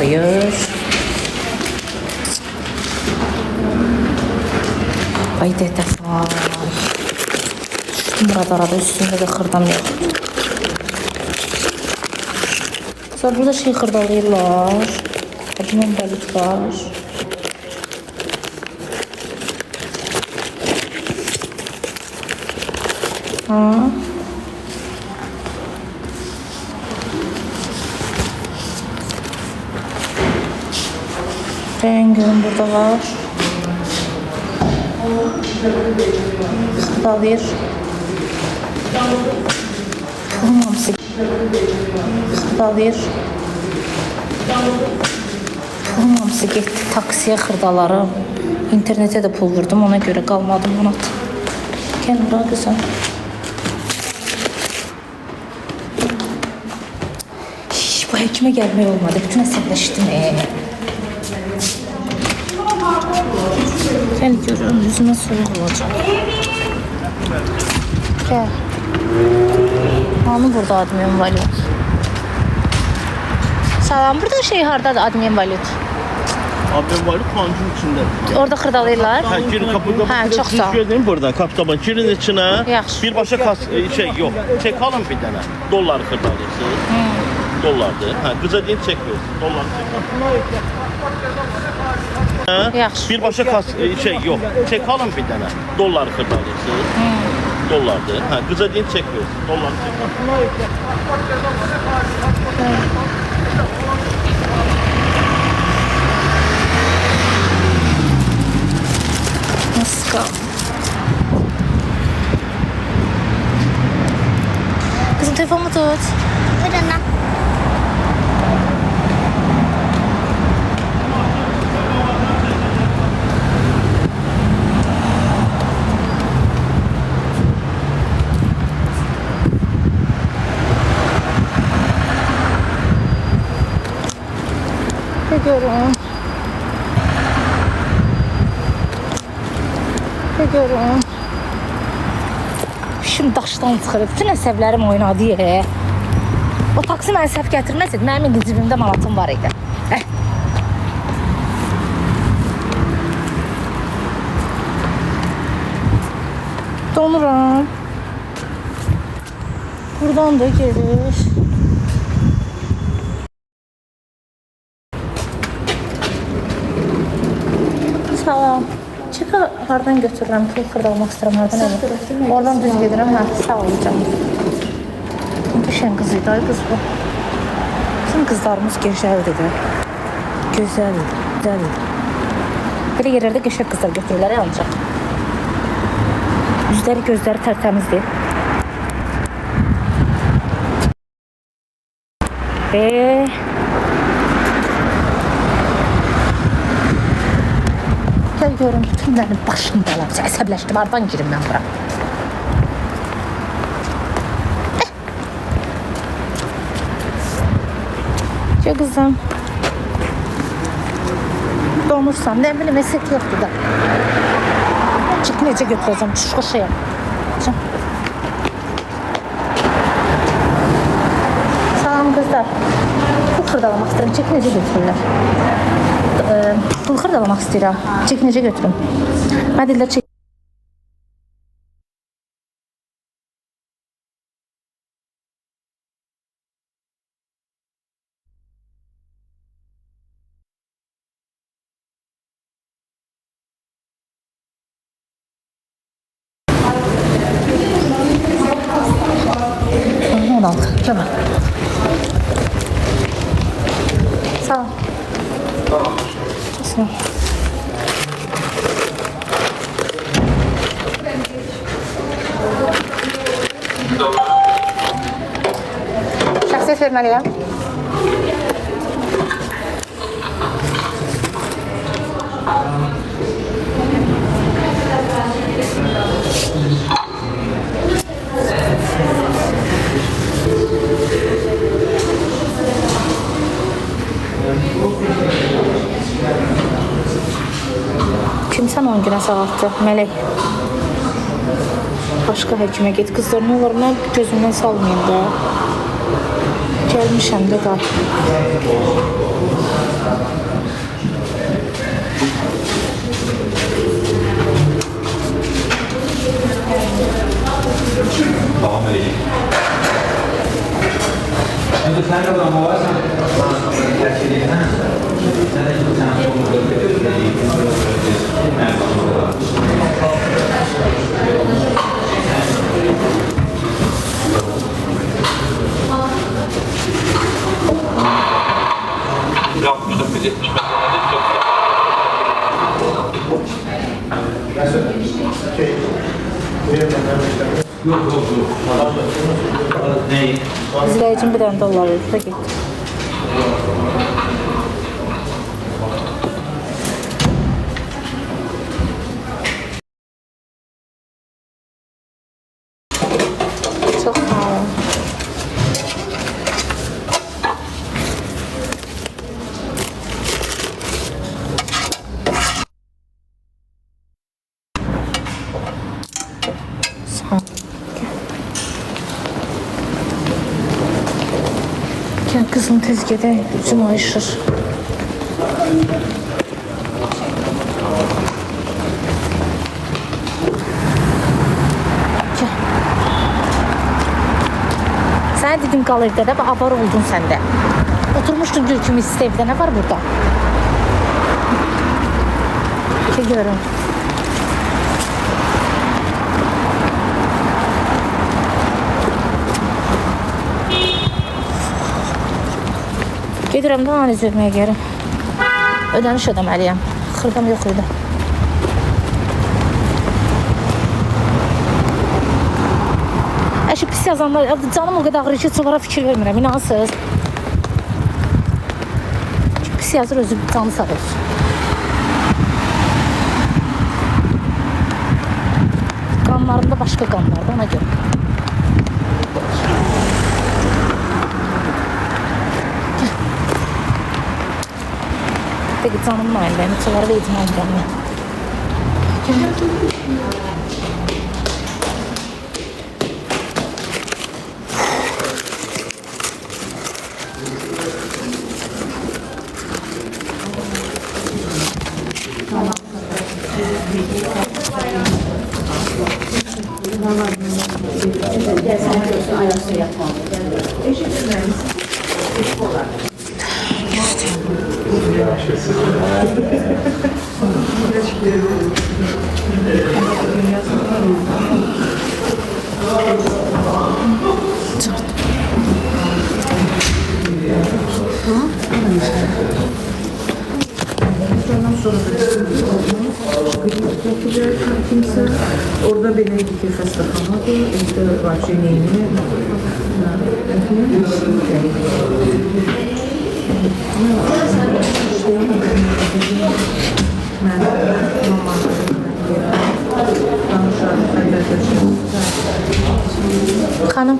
xırdalıyır. Ay dədə vay. Burada arada üstünde de xırdam yok. Sonra burada şey xırdalıyırlar. Adnan balık var. Ha. Rengin burada var. Xırdalıyır. Hamısı xırdalıyır. Hamısı getdi taksiyə xırdalarım. İnternete de pul vurdum, ona göre qalmadım manat. Gəl bura qızım. Bu həkimə gəlmək olmadı. Bütün əsəbləşdim. Gəl görürüm, yüzümə soğuk olacaq. Gəl. Hanı burada admin valyut? Salam, burada şey hardadır admin valyut? Admin valyut kancın içində. Orada xırdalıyırlar? Hə, girin kapıda. Hə, çox sağ ol. Gördün burada kaptaban girin içinə. Yaxşı. Birbaşa şey yok. Çek alın bir dənə. Dollar xırdalırsınız. Dollardır. Hə, qıza deyin çek ver. Dollar çek. Hə? Yaxşı. Birbaşa şey yok. Çek alın bir dənə. Dollar xırdalırsınız. Dollardır. Hə, qıza deyin çek ver. Dollar çek. Nasıl kal? Kızım telefonumu tut. Fırına. Görün. Görün. Şimdi daşdan çıxırıb. Bütün əsəblərim oynadı. O taksi mənə səhv gətirməsəydi, mənim indi cibimdə manatım var idi. Donuram. Buradan da gelir. Salam. Çıkı hardan götürürəm, pul xırdalmaq istəyirəm, hardan elim? Oradan düz gedirəm, hə, sağ olacağım. Düşən qız idi, ay qız bu. Bizim qızlarımız gözəldir də. Gözəldir, gözəldir. Belə yerlərdə qəşəng qızlar götürürlər ancaq. Yüzləri, gözləri tərtəmizdir. Gel görün, bütün benim başım belamsa əsəbləşdim, hardan girim mən bura? Gel kızım. Donursan, ne bileyim, eset yoktu da. Çık necə götürəcəm, çuş qoşayım. Salam kızlar. Pul xırdalamaq istəyirəm, çək necə götürürlər? Pul xırdalamaq istəyirəm, çək necə götürüm? Mən deyirlər çək. Tamam. Sağ ol. Sağ ol. Şəxsiyyət verməliyəm. Kimsən 10 günə sağaltdı? Mələk. Başqa həkimə get. Qızlar, nə olar? Mən gözümdən salmayayım da. Gəlmişəm də da. Tamam öyle. Şimdi sen de ama varsan gerçekten sen de şimdi sen Yok. Neyi? İzləyicim bir dənə dollar verdi də getdi. Çox sağ olun. Sağ ol. Gel kızım tez gedək, üzüm ayışır. Gel. Sənə dedim qal evdə də, avar oldun sən də. Oturmuşdun gül kimi isti evdə, nə var burada? Gel görüm. Gedirəm də analiz verməyə geri. Ödəniş ödəməliyəm. Xırqam yox idi. Əşi pis yazanlar, canım o qədər ağrır ki, çulara fikir vermirəm, inansız. Pis yazır, özü canı sağ olsun. Qanlarında başqa qanlardır, ona görə. Peki canım var, benim çulara da eğitim alacağım ya. Kimse orada belə idi ki, xəstəxanadır, evdə vacib neyini Xanım.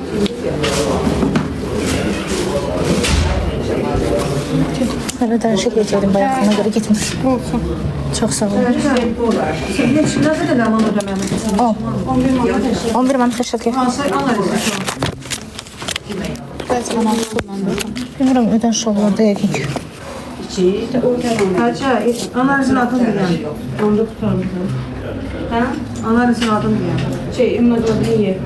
Mən ödənişə geçelim, bayaqına görə gitmiş. Olsun. Çox sağ olun. Heç nə qədər aman ödəməmiz? 11 manat xəşət gəl. Hansı analiz? Bilmirəm, ödəniş olur da yəqin ki. Hacı, analizin adını bilən. Onda tutarım. Hə? Analizin adını bilən. İmmunoglobulin Y.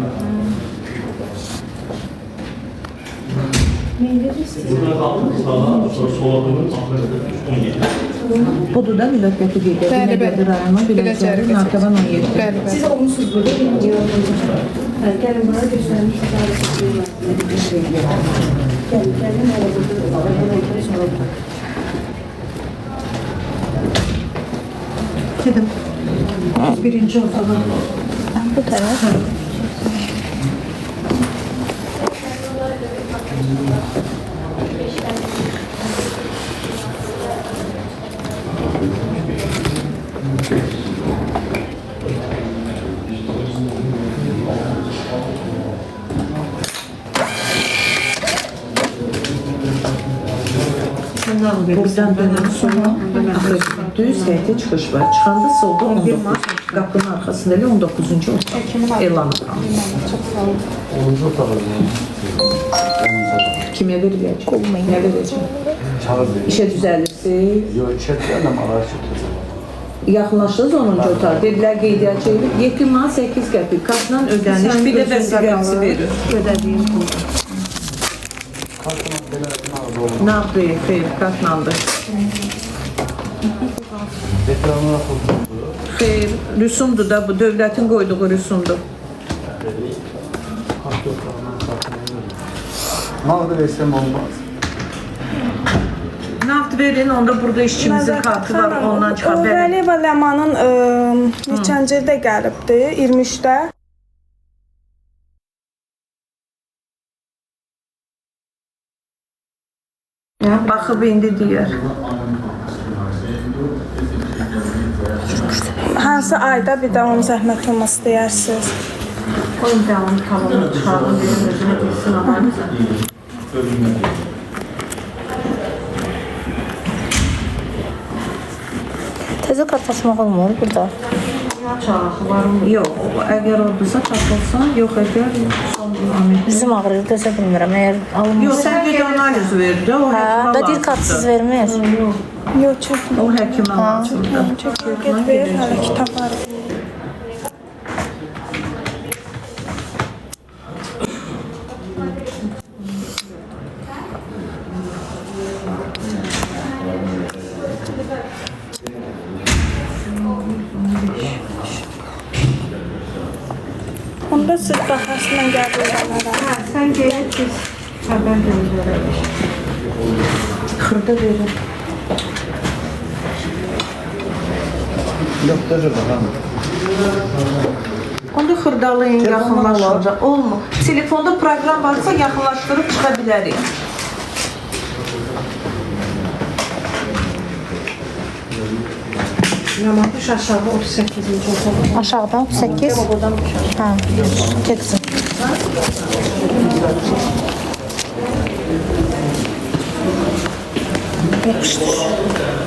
Budur da müvəqqəti qeyd edir. Nəqədi rayonu Biləcəri Narkoban 17. Bəli. Siz olmuşsunuz burada. Gəlin buraya göstərmiş. Dedim. Birinci otağı. Bu tərəf. Buradan dönüm sonra düz həyətə çıxış var. Çıxanda solda 11 mart qapının arxasında 19-cu otaq elanı. Çok sağ olun. 10-cu otağa Kimə veriləcək? Nə verəcək? çağır verir. İşə düzəlirsiz. Yox, işə deyəndə ağaç götürəcəm. Yaxınlaşdınız 10-cu otağa. Dedilər qeydiyyat çevirib 7 manat 8 qəpik kartla ödəniş. Bir də vəsiqəsi verir. Ödədiyim pul. Kartına belə nağd olur. Nağd deyil, xeyr, kartlandır. Veteranlara xursundur. Xeyr, rüsumdur da bu, dövlətin qoyduğu rüsumdur. Kart otağından kartına verir. Nağdı versəm olmaz. Nağd verin, onda burada işçimizin kartı var, ondan çıxar verin. Vəliyeva Ləmanın neçənci ildə gəlibdi? 23-də. Baxıb indi deyər. Hansı ayda bir də onun zəhmət olması deyərsiniz? Qoyun devamlı talonu çıxarın, verin özünə bilsin analiza. Təzə kart açmaq olmur burada. Çarxı var mı? Yox, əgər olduysa çatılsa, yox əgər son dinamik. Bizim ağrıyır, dözə bilmirəm. Əgər alınmaz. Yox, sən bir analiz verdi, o Hə, həkimə da deyir kartsız vermir. Yox, çəkin. O həkimə lazımdır. Çəkin, get ver, hələ kitab var. Onda siz baxasına gəlirlər. Hə, sən gəlin biz xəbər göndərək. Xırda verin. Yox, dəcə baxam. Onda xırdalayın, yaxınlaşınca. Olmur. Telefonda proqram varsa yaxınlaşdırıb çıxa bilərik. Yamatmış aşağı 38-ci otağı. Aşağıdan 38. Hə, getsin. Yapışdır.